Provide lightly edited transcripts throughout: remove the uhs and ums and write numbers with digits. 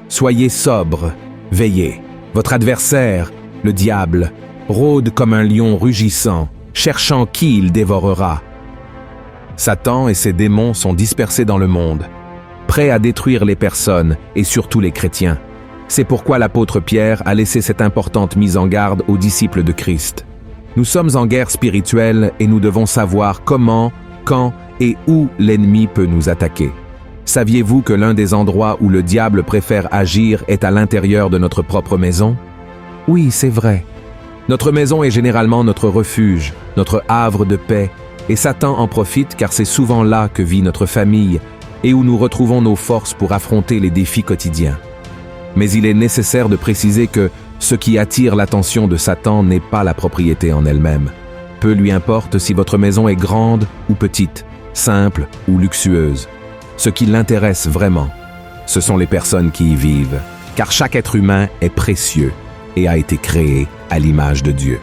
Soyez sobres, veillez. Votre adversaire, le diable, rôde comme un lion rugissant, cherchant qui il dévorera. Satan et ses démons sont dispersés dans le monde, prêts à détruire les personnes et surtout les chrétiens. C'est pourquoi l'apôtre Pierre a laissé cette importante mise en garde aux disciples de Christ. Nous sommes en guerre spirituelle et nous devons savoir comment, quand et où l'ennemi peut nous attaquer. Saviez-vous que l'un des endroits où le diable préfère agir est à l'intérieur de notre propre maison? Oui, c'est vrai. Notre maison est généralement notre refuge, notre havre de paix, et Satan en profite car c'est souvent là que vit notre famille et où nous retrouvons nos forces pour affronter les défis quotidiens. Mais il est nécessaire de préciser que ce qui attire l'attention de Satan n'est pas la propriété en elle-même. Peu lui importe si votre maison est grande ou petite, simple ou luxueuse. Ce qui l'intéresse vraiment, ce sont les personnes qui y vivent, car chaque être humain est précieux et a été créé à l'image de Dieu.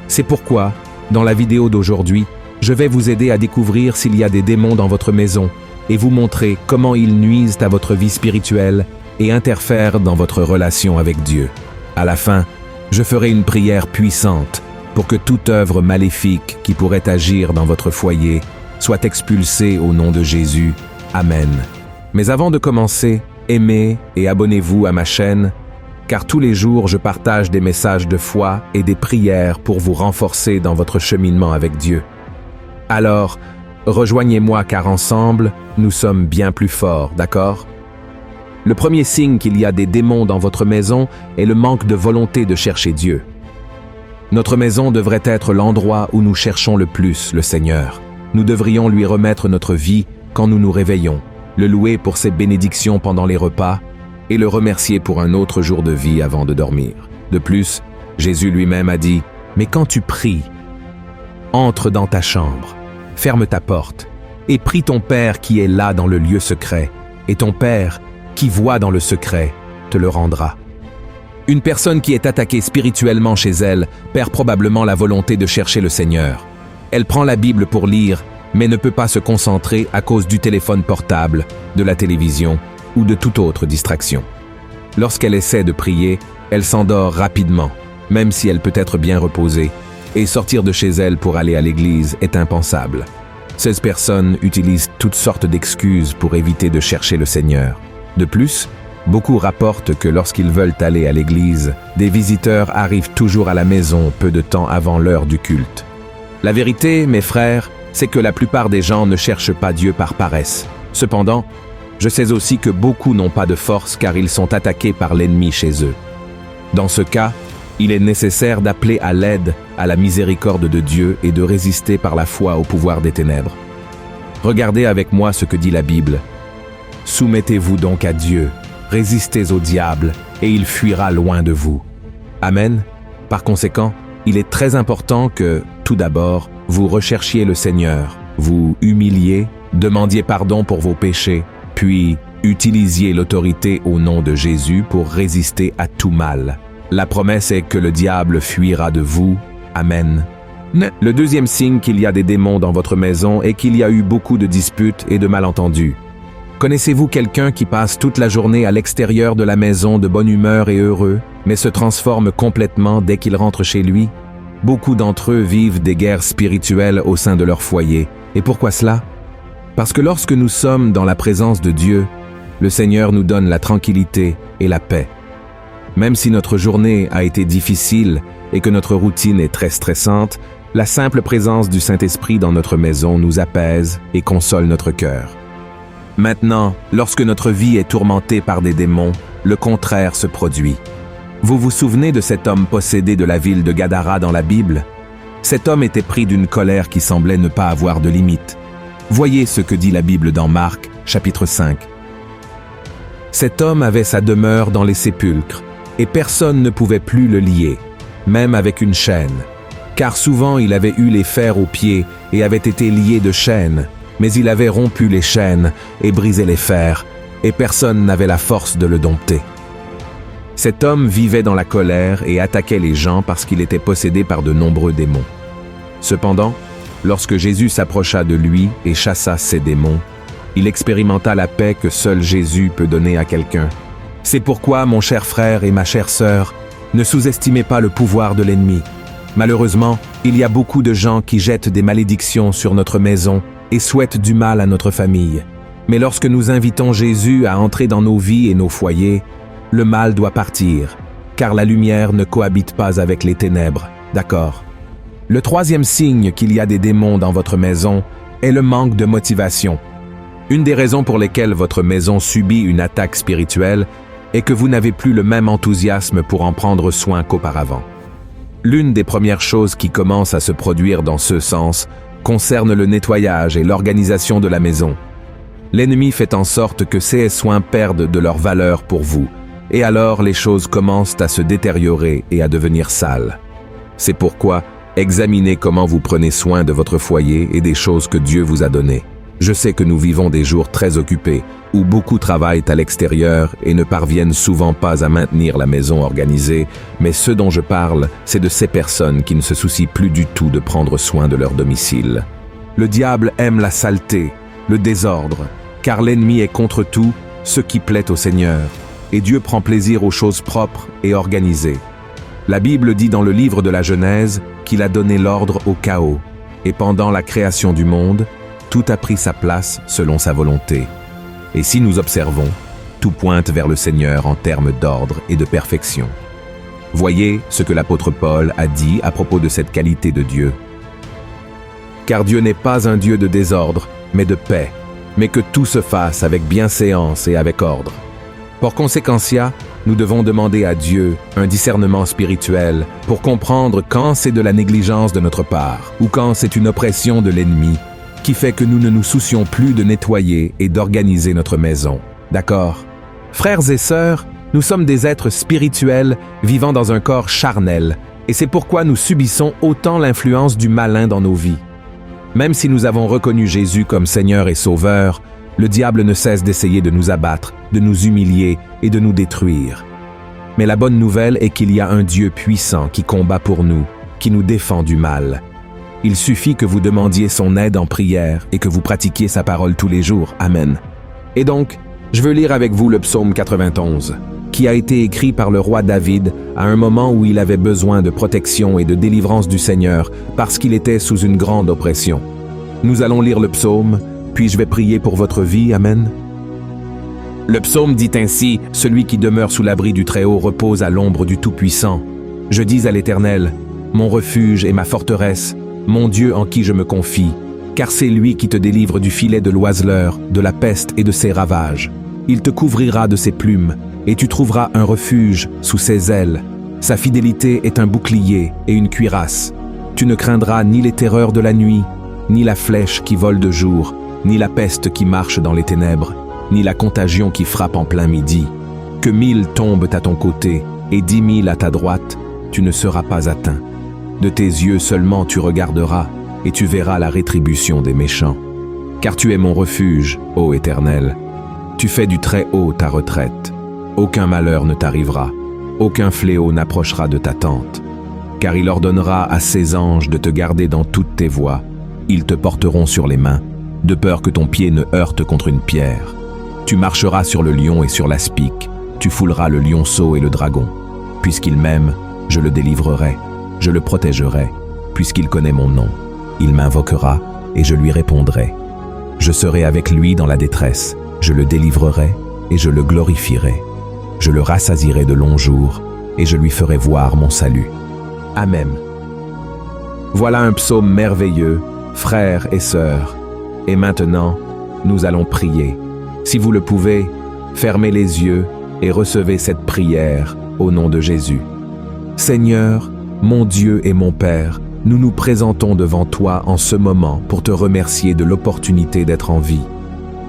C'est pourquoi, dans la vidéo d'aujourd'hui, je vais vous aider à découvrir s'il y a des démons dans votre maison et vous montrer comment ils nuisent à votre vie spirituelle et interfèrent dans votre relation avec Dieu. À la fin, je ferai une prière puissante pour que toute œuvre maléfique qui pourrait agir dans votre foyer soit expulsée au nom de Jésus. Amen. Mais avant de commencer, aimez et abonnez-vous à ma chaîne, car tous les jours je partage des messages de foi et des prières pour vous renforcer dans votre cheminement avec Dieu. Alors, rejoignez-moi car ensemble, nous sommes bien plus forts, d'accord? Le premier signe qu'il y a des démons dans votre maison est le manque de volonté de chercher Dieu. Notre maison devrait être l'endroit où nous cherchons le plus le Seigneur. Nous devrions lui remettre notre vie quand nous nous réveillons, le louer pour ses bénédictions pendant les repas et le remercier pour un autre jour de vie avant de dormir. De plus, Jésus lui-même a dit « Mais quand tu pries, entre dans ta chambre, ferme ta porte et prie ton Père qui est là dans le lieu secret, et ton Père qui voit dans le secret te le rendra. » Une personne qui est attaquée spirituellement chez elle perd probablement la volonté de chercher le Seigneur. Elle prend la Bible pour lire, mais ne peut pas se concentrer à cause du téléphone portable, de la télévision ou de toute autre distraction. Lorsqu'elle essaie de prier, elle s'endort rapidement, même si elle peut être bien reposée, et sortir de chez elle pour aller à l'église est impensable. Ces personnes utilisent toutes sortes d'excuses pour éviter de chercher le Seigneur. De plus, beaucoup rapportent que lorsqu'ils veulent aller à l'église, des visiteurs arrivent toujours à la maison peu de temps avant l'heure du culte. La vérité, mes frères, c'est que la plupart des gens ne cherchent pas Dieu par paresse. Cependant, je sais aussi que beaucoup n'ont pas de force car ils sont attaqués par l'ennemi chez eux. Dans ce cas, il est nécessaire d'appeler à l'aide à la miséricorde de Dieu et de résister par la foi au pouvoir des ténèbres. Regardez avec moi ce que dit la Bible. « Soumettez-vous donc à Dieu, résistez au diable, et il fuira loin de vous. » Amen. Par conséquent, il est très important que, tout d'abord, vous recherchiez le Seigneur, vous humiliez, demandiez pardon pour vos péchés, puis utilisiez l'autorité au nom de Jésus pour résister à tout mal. La promesse est que le diable fuira de vous. Amen. Le deuxième signe qu'il y a des démons dans votre maison est qu'il y a eu beaucoup de disputes et de malentendus. Connaissez-vous quelqu'un qui passe toute la journée à l'extérieur de la maison de bonne humeur et heureux, mais se transforme complètement dès qu'il rentre chez lui? Beaucoup d'entre eux vivent des guerres spirituelles au sein de leur foyer. Et pourquoi cela? Parce que lorsque nous sommes dans la présence de Dieu, le Seigneur nous donne la tranquillité et la paix. Même si notre journée a été difficile et que notre routine est très stressante, la simple présence du Saint-Esprit dans notre maison nous apaise et console notre cœur. Maintenant, lorsque notre vie est tourmentée par des démons, le contraire se produit. Vous vous souvenez de cet homme possédé de la ville de Gadara dans la Bible? Cet homme était pris d'une colère qui semblait ne pas avoir de limite. Voyez ce que dit la Bible dans Marc, chapitre 5. Cet homme avait sa demeure dans les sépulcres, et personne ne pouvait plus le lier, même avec une chaîne. Car souvent il avait eu les fers aux pieds et avait été lié de chaînes, mais il avait rompu les chaînes et brisé les fers, et personne n'avait la force de le dompter. Cet homme vivait dans la colère et attaquait les gens parce qu'il était possédé par de nombreux démons. Cependant, lorsque Jésus s'approcha de lui et chassa ces démons, il expérimenta la paix que seul Jésus peut donner à quelqu'un, C'est pourquoi, mon cher frère et ma chère sœur, ne sous-estimez pas le pouvoir de l'ennemi. Malheureusement, il y a beaucoup de gens qui jettent des malédictions sur notre maison et souhaitent du mal à notre famille. Mais lorsque nous invitons Jésus à entrer dans nos vies et nos foyers, le mal doit partir, car la lumière ne cohabite pas avec les ténèbres, d'accord? Le troisième signe qu'il y a des démons dans votre maison est le manque de motivation. Une des raisons pour lesquelles votre maison subit une attaque spirituelle est que vous n'avez plus le même enthousiasme pour en prendre soin qu'auparavant. L'une des premières choses qui commence à se produire dans ce sens concerne le nettoyage et l'organisation de la maison. L'ennemi fait en sorte que ces soins perdent de leur valeur pour vous, et alors les choses commencent à se détériorer et à devenir sales. C'est pourquoi examinez comment vous prenez soin de votre foyer et des choses que Dieu vous a données. Je sais que nous vivons des jours très occupés, où beaucoup travaillent à l'extérieur et ne parviennent souvent pas à maintenir la maison organisée, mais ce dont je parle, c'est de ces personnes qui ne se soucient plus du tout de prendre soin de leur domicile. Le diable aime la saleté, le désordre, car l'ennemi est contre tout ce qui plaît au Seigneur, et Dieu prend plaisir aux choses propres et organisées. La Bible dit dans le livre de la Genèse qu'il a donné l'ordre au chaos, et pendant la création du monde, tout a pris sa place selon sa volonté. Et si nous observons, tout pointe vers le Seigneur en termes d'ordre et de perfection. Voyez ce que l'apôtre Paul a dit à propos de cette qualité de Dieu. Car Dieu n'est pas un Dieu de désordre, mais de paix, mais que tout se fasse avec bienséance et avec ordre. Por consequentia, nous devons demander à Dieu un discernement spirituel pour comprendre quand c'est de la négligence de notre part ou quand c'est une oppression de l'ennemi qui fait que nous ne nous soucions plus de nettoyer et d'organiser notre maison. D'accord? Frères et sœurs, nous sommes des êtres spirituels vivant dans un corps charnel, et c'est pourquoi nous subissons autant l'influence du malin dans nos vies. Même si nous avons reconnu Jésus comme Seigneur et Sauveur, le diable ne cesse d'essayer de nous abattre, de nous humilier et de nous détruire. Mais la bonne nouvelle est qu'il y a un Dieu puissant qui combat pour nous, qui nous défend du mal. Il suffit que vous demandiez son aide en prière et que vous pratiquiez sa parole tous les jours. Amen. Et donc, je veux lire avec vous le psaume 91, qui a été écrit par le roi David à un moment où il avait besoin de protection et de délivrance du Seigneur parce qu'il était sous une grande oppression. Nous allons lire le psaume, puis je vais prier pour votre vie. Amen. Le psaume dit ainsi, « Celui qui demeure sous l'abri du Très-Haut repose à l'ombre du Tout-Puissant. Je dis à l'Éternel, mon refuge et ma forteresse, mon Dieu en qui je me confie, car c'est lui qui te délivre du filet de l'oiseleur, de la peste et de ses ravages. Il te couvrira de ses plumes, et tu trouveras un refuge sous ses ailes. Sa fidélité est un bouclier et une cuirasse. Tu ne craindras ni les terreurs de la nuit, ni la flèche qui vole de jour, ni la peste qui marche dans les ténèbres, ni la contagion qui frappe en plein midi. Que 1000 tombent à ton côté et 10 000 à ta droite, tu ne seras pas atteint. De tes yeux seulement tu regarderas, et tu verras la rétribution des méchants. Car tu es mon refuge, ô Éternel. Tu fais du Très-Haut ta retraite. Aucun malheur ne t'arrivera, aucun fléau n'approchera de ta tente. Car il ordonnera à ses anges de te garder dans toutes tes voies. Ils te porteront sur les mains, de peur que ton pied ne heurte contre une pierre. Tu marcheras sur le lion et sur l'aspic, tu fouleras le lionceau et le dragon. Puisqu'il m'aime, je le délivrerai. Je le protégerai, puisqu'il connaît mon nom. Il m'invoquera, et je lui répondrai. Je serai avec lui dans la détresse, je le délivrerai, et je le glorifierai. Je le rassasierai de longs jours, et je lui ferai voir mon salut. Amen. Voilà un psaume merveilleux, frères et sœurs. Et maintenant, nous allons prier. Si vous le pouvez, fermez les yeux et recevez cette prière au nom de Jésus. Seigneur, mon Dieu et mon Père, nous nous présentons devant toi en ce moment pour te remercier de l'opportunité d'être en vie.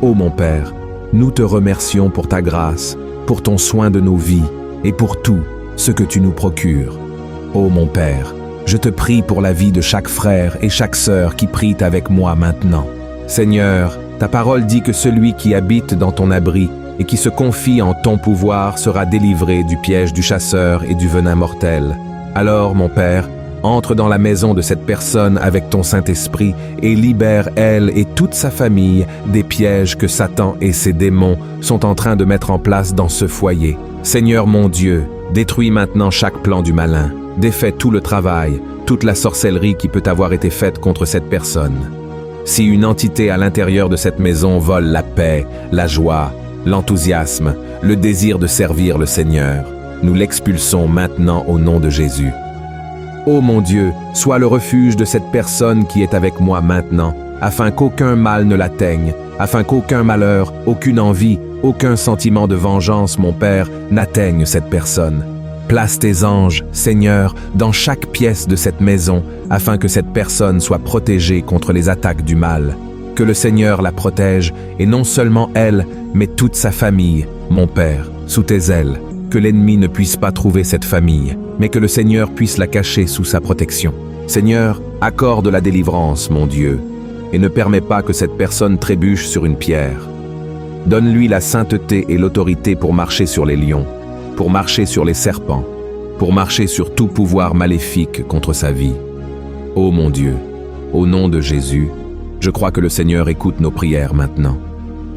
Ô mon Père, nous te remercions pour ta grâce, pour ton soin de nos vies et pour tout ce que tu nous procures. Ô mon Père, je te prie pour la vie de chaque frère et chaque sœur qui prie avec moi maintenant. Seigneur, ta parole dit que celui qui habite dans ton abri et qui se confie en ton pouvoir sera délivré du piège du chasseur et du venin mortel. Alors, mon Père, Entre dans la maison de cette personne avec ton Saint-Esprit et libère elle et toute sa famille des pièges que Satan et ses démons sont en train de mettre en place dans ce foyer. Seigneur mon Dieu, détruis maintenant chaque plan du malin. Défais tout le travail, toute la sorcellerie qui peut avoir été faite contre cette personne. Si une entité à l'intérieur de cette maison vole la paix, la joie, l'enthousiasme, le désir de servir le Seigneur, nous l'expulsons maintenant au nom de Jésus. Ô mon Dieu, sois le refuge de cette personne qui est avec moi maintenant, afin qu'aucun mal ne l'atteigne, afin qu'aucun malheur, aucune envie, aucun sentiment de vengeance, mon Père, n'atteigne cette personne. Place tes anges, Seigneur, dans chaque pièce de cette maison, afin que cette personne soit protégée contre les attaques du mal. Que le Seigneur la protège, et non seulement elle, mais toute sa famille, mon Père, sous tes ailes. Que l'ennemi ne puisse pas trouver cette famille, mais que le Seigneur puisse la cacher sous sa protection. Seigneur, accorde la délivrance, mon Dieu, et ne permets pas que cette personne trébuche sur une pierre. Donne-lui la sainteté et l'autorité pour marcher sur les lions, pour marcher sur les serpents, pour marcher sur tout pouvoir maléfique contre sa vie. Ô mon Dieu, au nom de Jésus, je crois que le Seigneur écoute nos prières maintenant.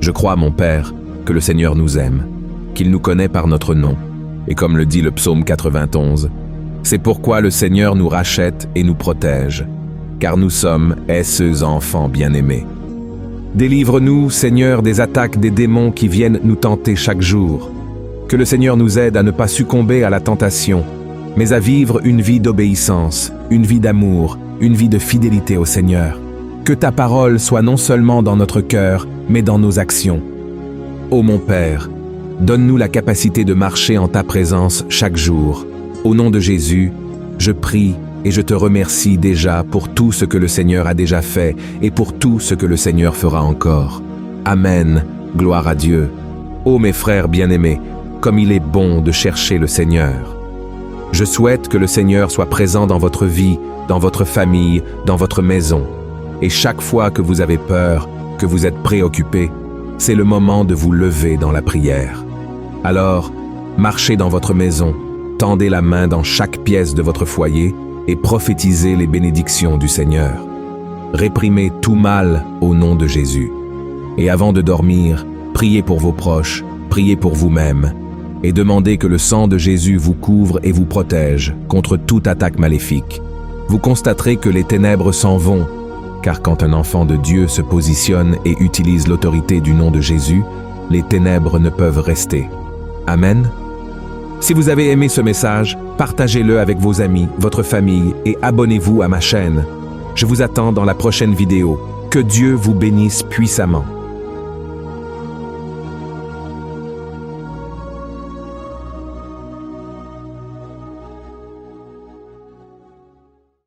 Je crois, mon Père, que le Seigneur nous aime, qu'il nous connaît par notre nom, et comme le dit le psaume 91, c'est pourquoi le Seigneur nous rachète et nous protège, car nous sommes ses enfants bien-aimés. Délivre-nous, Seigneur, des attaques des démons qui viennent nous tenter chaque jour. Que le Seigneur nous aide à ne pas succomber à la tentation, mais à vivre une vie d'obéissance, une vie d'amour, une vie de fidélité au Seigneur. Que ta parole soit non seulement dans notre cœur, mais dans nos actions. Ô mon Père, donne-nous la capacité de marcher en ta présence chaque jour. Au nom de Jésus, je prie et je te remercie déjà pour tout ce que le Seigneur a déjà fait et pour tout ce que le Seigneur fera encore. Amen. Gloire à Dieu. Ô mes frères bien-aimés, comme il est bon de chercher le Seigneur. Je souhaite que le Seigneur soit présent dans votre vie, dans votre famille, dans votre maison. Et chaque fois que vous avez peur, que vous êtes préoccupé, c'est le moment de vous lever dans la prière. Alors, marchez dans votre maison, tendez la main dans chaque pièce de votre foyer et prophétisez les bénédictions du Seigneur. Réprimez tout mal au nom de Jésus. Et avant de dormir, priez pour vos proches, priez pour vous-même, et demandez que le sang de Jésus vous couvre et vous protège contre toute attaque maléfique. Vous constaterez que les ténèbres s'en vont, car quand un enfant de Dieu se positionne et utilise l'autorité du nom de Jésus, les ténèbres ne peuvent rester. Amen. Si vous avez aimé ce message, partagez-le avec vos amis, votre famille et abonnez-vous à ma chaîne. Je vous attends dans la prochaine vidéo. Que Dieu vous bénisse puissamment.